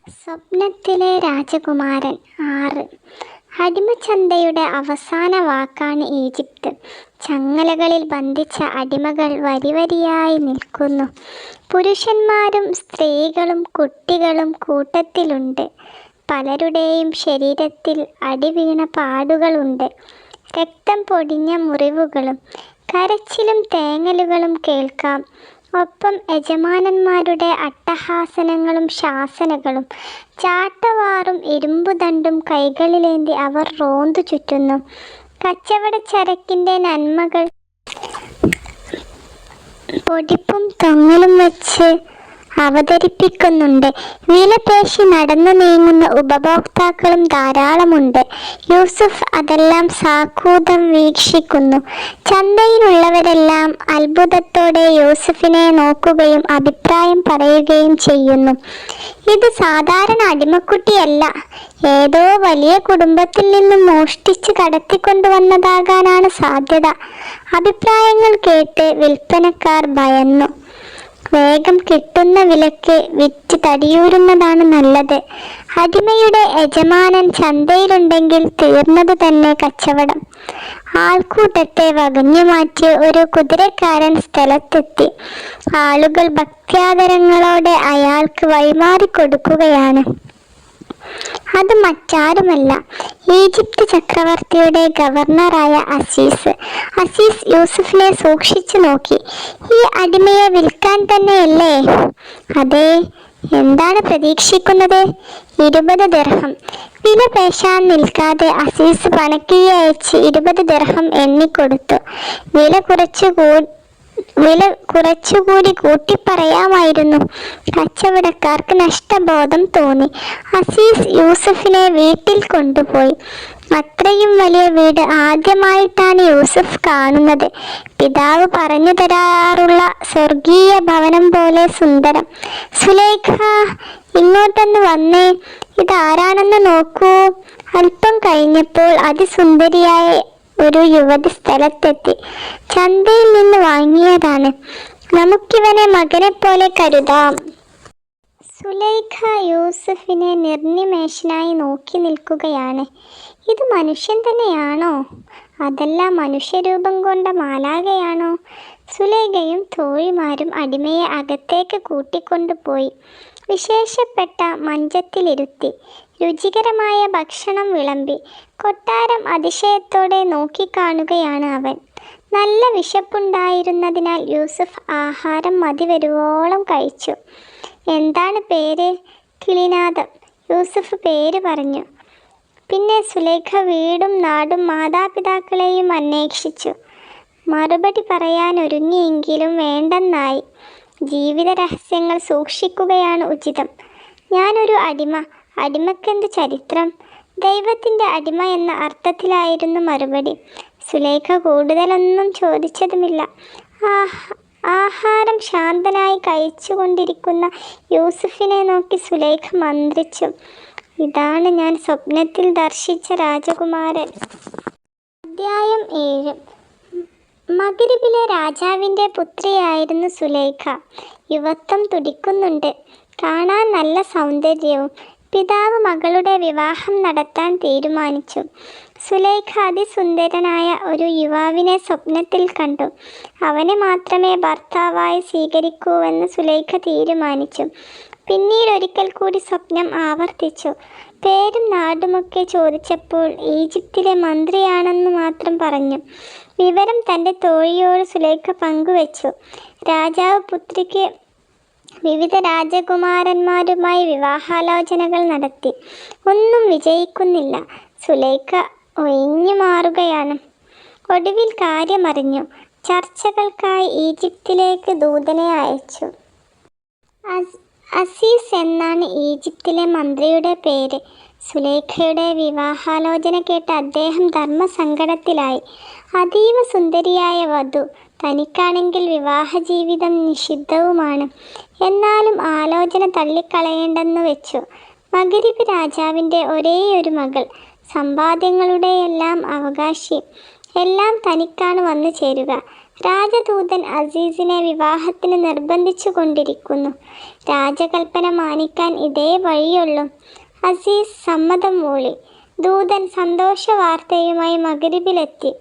സ്വപ്നത്തിലെ രാജകുമാരൻ 6. അടിമച്ചന്തയുടെ അവസാന വാക്കാണ് ഈജിപ്ത്. ചങ്ങലകളിൽ ബന്ധിച്ച അടിമകൾ വരിവരിയായി നിൽക്കുന്നു. പുരുഷന്മാരും സ്ത്രീകളും കുട്ടികളും കൂട്ടത്തിലുണ്ട്. പലരുടെയും ശരീരത്തിൽ അടിവീണ പാടുകളുണ്ട്. രക്തം പൊടിഞ്ഞ മുറിവുകളും കരച്ചിലും തേങ്ങലുകളും കേൾക്കാം. ഒപ്പം യജമാനന്മാരുടെ അട്ടഹാസനങ്ങളും ശാസനകളും. ചാട്ടവാറും ഇരുമ്പുദണ്ടും കൈകളിലേന്തി അവർ റോന്തു ചുറ്റുന്നു. കച്ചവടച്ചരക്കിൻ്റെ നന്മകൾ പൊടിപ്പും തൊങ്ങലും വച്ച് അവതരിപ്പിക്കുന്നുണ്ട്. വിലപേശി നടന്നു നീങ്ങുന്ന ഉപഭോക്താക്കളും ധാരാളമുണ്ട്. യൂസുഫ് അതെല്ലാം സാക്കൂതം വീക്ഷിക്കുന്നു. ചന്തയിലുള്ളവരെല്ലാം അത്ഭുതത്തോടെ യൂസുഫിനെ നോക്കുകയും അഭിപ്രായം പറയുകയും ചെയ്യുന്നു. ഇത് സാധാരണ അടിമക്കുട്ടിയല്ല, ഏതോ വലിയ കുടുംബത്തിൽ നിന്നും മോഷ്ടിച്ച് കടത്തിക്കൊണ്ടുവന്നതാകാനാണ് സാധ്യത. അഭിപ്രായങ്ങൾ കേട്ട് വിൽപ്പനക്കാർ ഭയന്നു. വേഗം കിട്ടുന്ന വിലക്ക് വിറ്റ് തടിയൂരുന്നതാണ് നല്ലത്. അടിമയുടെ യജമാനൻ ചന്തയിലുണ്ടെങ്കിൽ തീർന്നതു തന്നെ കച്ചവടം. ആൾക്കൂട്ടത്തെ വകഞ്ഞുമാറ്റി ഒരു കുതിരക്കാരൻ സ്ഥലത്തെത്തി. ആളുകൾ ഭക്ത്യാദരങ്ങളോടെ അയാൾക്ക് വഴിമാറിക്കൊടുക്കുകയാണ്. അത് മറ്റാരുമല്ല, ഈജിപ്ത് ചക്രവർത്തിയുടെ ഗവർണറായ അസീസ്. അസീസ് യൂസുഫിനെ സൂക്ഷിച്ചു നോക്കി. ഈ അടിമയെ വിൽക്കാൻ തന്നെയല്ലേ? അതെ. എന്താണ് പ്രതീക്ഷിക്കുന്നത്? 20 ദിർഹം. വില പേശാൻ നിൽക്കാതെ അസീസ് പണക്കിഴി അയച്ച് 20 ദിർഹം എണ്ണിക്കൊടുത്തു. വില കുറച്ചുകൂടി കൂട്ടിപ്പറയാമായിരുന്നു. കച്ചവടക്കാർക്ക് നഷ്ടബോധം തോന്നി. അസീസ് യൂസുഫിനെ വീട്ടിൽ കൊണ്ടുപോയി. അത്രയും വലിയ വീട് ആദ്യമായിട്ടാണ് യൂസുഫ് കാണുന്നത്. പിതാവ് പറഞ്ഞു തരാറുള്ള സ്വർഗീയ ഭവനം പോലെ സുന്ദരം. സുലൈഖ, ഇങ്ങോട്ടൊന്ന് വന്നേ, ഇതാരാണെന്ന് നോക്കൂ. അല്പം കഴിഞ്ഞപ്പോൾ അതിസുന്ദരിയായ ഒരു യുവതി സ്ഥലത്തെത്തി. ചന്തയിൽ നിന്ന് വാങ്ങിയതാണ്. നമുക്കിവനെ മകനെ പോലെ കരുതാം. സുലൈഖ യൂസുഫിനെ നിർനിമേഷനായി നോക്കി നിൽക്കുകയാണ്. ഇത് മനുഷ്യൻ തന്നെയാണോ? അതല്ല മനുഷ്യരൂപം കൊണ്ട മാലാഖയാണോ? സുലൈഖയും തോഴിമാരും അടിമയെ അകത്തേക്ക് കൂട്ടിക്കൊണ്ടുപോയി വിശേഷപ്പെട്ട മഞ്ചത്തിലിരുത്തി. രുചികരമായ ഭക്ഷണം വിളമ്പി. കൊട്ടാരം അതിശയത്തോടെ നോക്കിക്കാണുകയാണ് അവൻ. നല്ല വിശപ്പുണ്ടായിരുന്നതിനാൽ യൂസുഫ് ആഹാരം മതിവരുവോളം കഴിച്ചു. എന്താണ് പേര്? കിളിനാദം. യൂസുഫ് പേര് പറഞ്ഞു. പിന്നെ സുലൈഖ വീടും നാടും മാതാപിതാക്കളെയും അന്വേഷിച്ചു. മറുപടി പറയാൻ ഒരുങ്ങിയെങ്കിലും വേണ്ടെന്നായി. ജീവിത രഹസ്യങ്ങൾ സൂക്ഷിക്കുകയാണ് ഉചിതം. ഞാനൊരു അടിമ. അടിമക്കെന്ത് ചരിത്രം? ദൈവത്തിൻ്റെ അടിമ എന്ന അർത്ഥത്തിലായിരുന്നു മറുപടി. സുലൈഖ കൂടുതലൊന്നും ചോദിച്ചതുമില്ല. ആഹാരം ശാന്തനായി കഴിച്ചുകൊണ്ടിരിക്കുന്ന യൂസുഫിനെ നോക്കി സുലൈഖ മന്ത്രിച്ചു. ഇതാണ് ഞാൻ സ്വപ്നത്തിൽ ദർശിച്ച രാജകുമാരൻ. അധ്യായം 7. മഗ്രിബിലെ രാജാവിൻ്റെ പുത്രിയായിരുന്നു സുലൈഖ. യുവത്വം തുടിക്കുന്നുണ്ട്. കാണാൻ നല്ല സൗന്ദര്യവും. പിതാവ് മകളുടെ വിവാഹം നടത്താൻ തീരുമാനിച്ചു. സുലൈഖ അതിസുന്ദരനായ ഒരു യുവാവിനെ സ്വപ്നത്തിൽ കണ്ടു. അവനെ മാത്രമേ ഭർത്താവായി സ്വീകരിക്കൂവെന്ന് സുലൈഖ തീരുമാനിച്ചു. പിന്നീടൊരിക്കൽ കൂടി സ്വപ്നം ആവർത്തിച്ചു. പേരും നാടുമൊക്കെ ചോദിച്ചപ്പോൾ ഈജിപ്തിലെ മന്ത്രിയാണെന്ന് മാത്രം പറഞ്ഞു. വിവരം തൻ്റെ തോഴിയോട് സുലൈഖ പങ്കുവച്ചു. രാജാവ് പുത്രിക്ക് വിവിധ രാജകുമാരന്മാരുമായി വിവാഹാലോചനകൾ നടത്തി. ഒന്നും വിജയിക്കുന്നില്ല. സുലൈഖ ഒഴിഞ്ഞു മാറുകയാണ്. ഒടുവിൽ കാര്യമറിഞ്ഞു. ചർച്ചകൾക്കായി ഈജിപ്തിലേക്ക് ദൂതനെ അയച്ചു. അസീസ് എന്നാണ് ഈജിപ്തിലെ മന്ത്രിയുടെ പേര്. സുലൈഖയുടെ വിവാഹാലോചന കേട്ട് അദ്ദേഹം ധർമ്മസങ്കടത്തിലായി. അതീവ സുന്ദരിയായ വധു. തനിക്കാണെങ്കിൽ വിവാഹ ജീവിതം നിഷിദ്ധവുമാണ്. എന്നാലും ആലോചന തള്ളിക്കളയേണ്ടെന്നു വെച്ചു. മഗ്രിബ് രാജാവിൻ്റെ ഒരേയൊരു മകൾ, സമ്പാദ്യങ്ങളുടെയെല്ലാം അവകാശി. എല്ലാം തനിക്കാണ് വന്നു ചേരുക. രാജദൂതൻ അസീസിനെ വിവാഹത്തിന് നിർബന്ധിച്ചു കൊണ്ടിരിക്കുന്നു. രാജകൽപ്പന മാനിക്കാൻ ഇതേ വഴിയുള്ളൂ. അസീസ് സമ്മതം മൂളി. ദൂതൻ സന്തോഷ വാർത്തയുമായി മഗ്‌രിബിലെത്തി.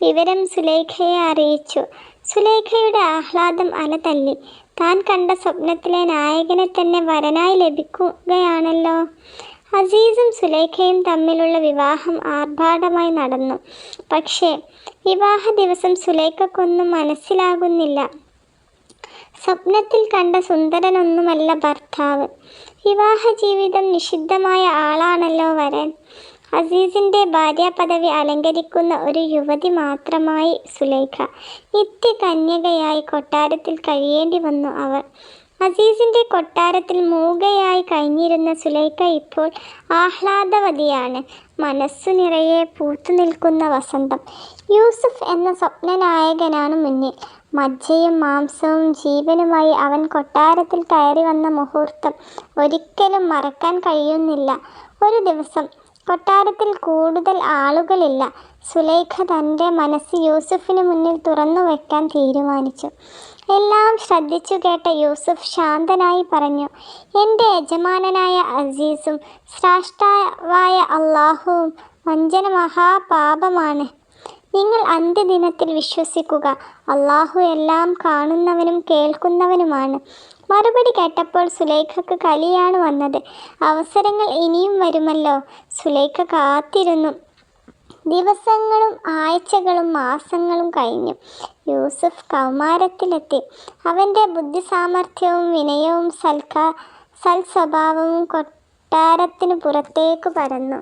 വിവരം സുലൈഖയെ അറിയിച്ചു. സുലൈഖയുടെ ആഹ്ലാദം അലതല്ലി. താൻ കണ്ട സ്വപ്നത്തിലെ നായകനെ തന്നെ വരനായി ലഭിക്കുകയാണല്ലോ. അസീസും സുലൈഖയും തമ്മിലുള്ള വിവാഹം ആർഭാടമായി നടന്നു. പക്ഷേ വിവാഹ ദിവസം സുലൈഖയ്ക്കൊന്നും മനസ്സിലാകുന്നില്ല. സ്വപ്നത്തിൽ കണ്ട സുന്ദരനൊന്നുമല്ല ഭർത്താവ്. വിവാഹ ജീവിതം നിഷിദ്ധമായ ആളാണല്ലോ വരൻ. അസീസിൻ്റെ ഭാര്യാപദവി അലങ്കരിക്കുന്ന ഒരു യുവതി മാത്രമായി സുലൈഖ. നിത്യകന്യകയായി കൊട്ടാരത്തിൽ കഴിയേണ്ടി വന്നു അവർ. അസീസിൻ്റെ കൊട്ടാരത്തിൽ മൂകയായി കഴിഞ്ഞിരുന്ന സുലൈഖ ഇപ്പോൾ ആഹ്ലാദവതിയാണ്. മനസ്സു നിറയെ പൂത്തുനിൽക്കുന്ന വസന്തം. യൂസുഫ് എന്ന സ്വപ്നനായകനാണ് മുന്നിൽ. മജ്ജയും മാംസവും ജീവനുമായി അവൻ കൊട്ടാരത്തിൽ കയറി വന്ന മുഹൂർത്തം ഒരിക്കലും മറക്കാൻ കഴിയുന്നില്ല. ഒരു ദിവസം കൊട്ടാരത്തിൽ കൂടുതൽ ആളുകളില്ല. സുലൈഖ തൻ്റെ മനസ്സ് യൂസുഫിന് മുന്നിൽ തുറന്നു വയ്ക്കാൻ തീരുമാനിച്ചു. എല്ലാം ശ്രദ്ധിച്ചു കേട്ട യൂസുഫ് ശാന്തനായി പറഞ്ഞു, എൻ്റെ യജമാനനായ അസീസും സ്രഷ്ടാവായ അല്ലാഹുവും വഞ്ചന മഹാപാപമാണ്. നിങ്ങൾ അന്ത്യദിനത്തിൽ വിശ്വസിക്കുക. അല്ലാഹു എല്ലാം കാണുന്നവനും കേൾക്കുന്നവനുമാണ്. മറുപടി കേട്ടപ്പോൾ സുലൈഖയ്ക്ക് കലിയാണ് വന്നത്. അവസരങ്ങൾ ഇനിയും വരുമല്ലോ. സുലൈഖ കാത്തിരുന്നു. ദിവസങ്ങളും ആഴ്ചകളും മാസങ്ങളും കഴിഞ്ഞു. യൂസുഫ് കൗമാരത്തിലെത്തി. അവൻ്റെ ബുദ്ധിസാമർഥ്യവും വിനയവും സൽസ്വഭാവവും കൊട്ടാരത്തിനു പുറത്തേക്കു പരന്നു.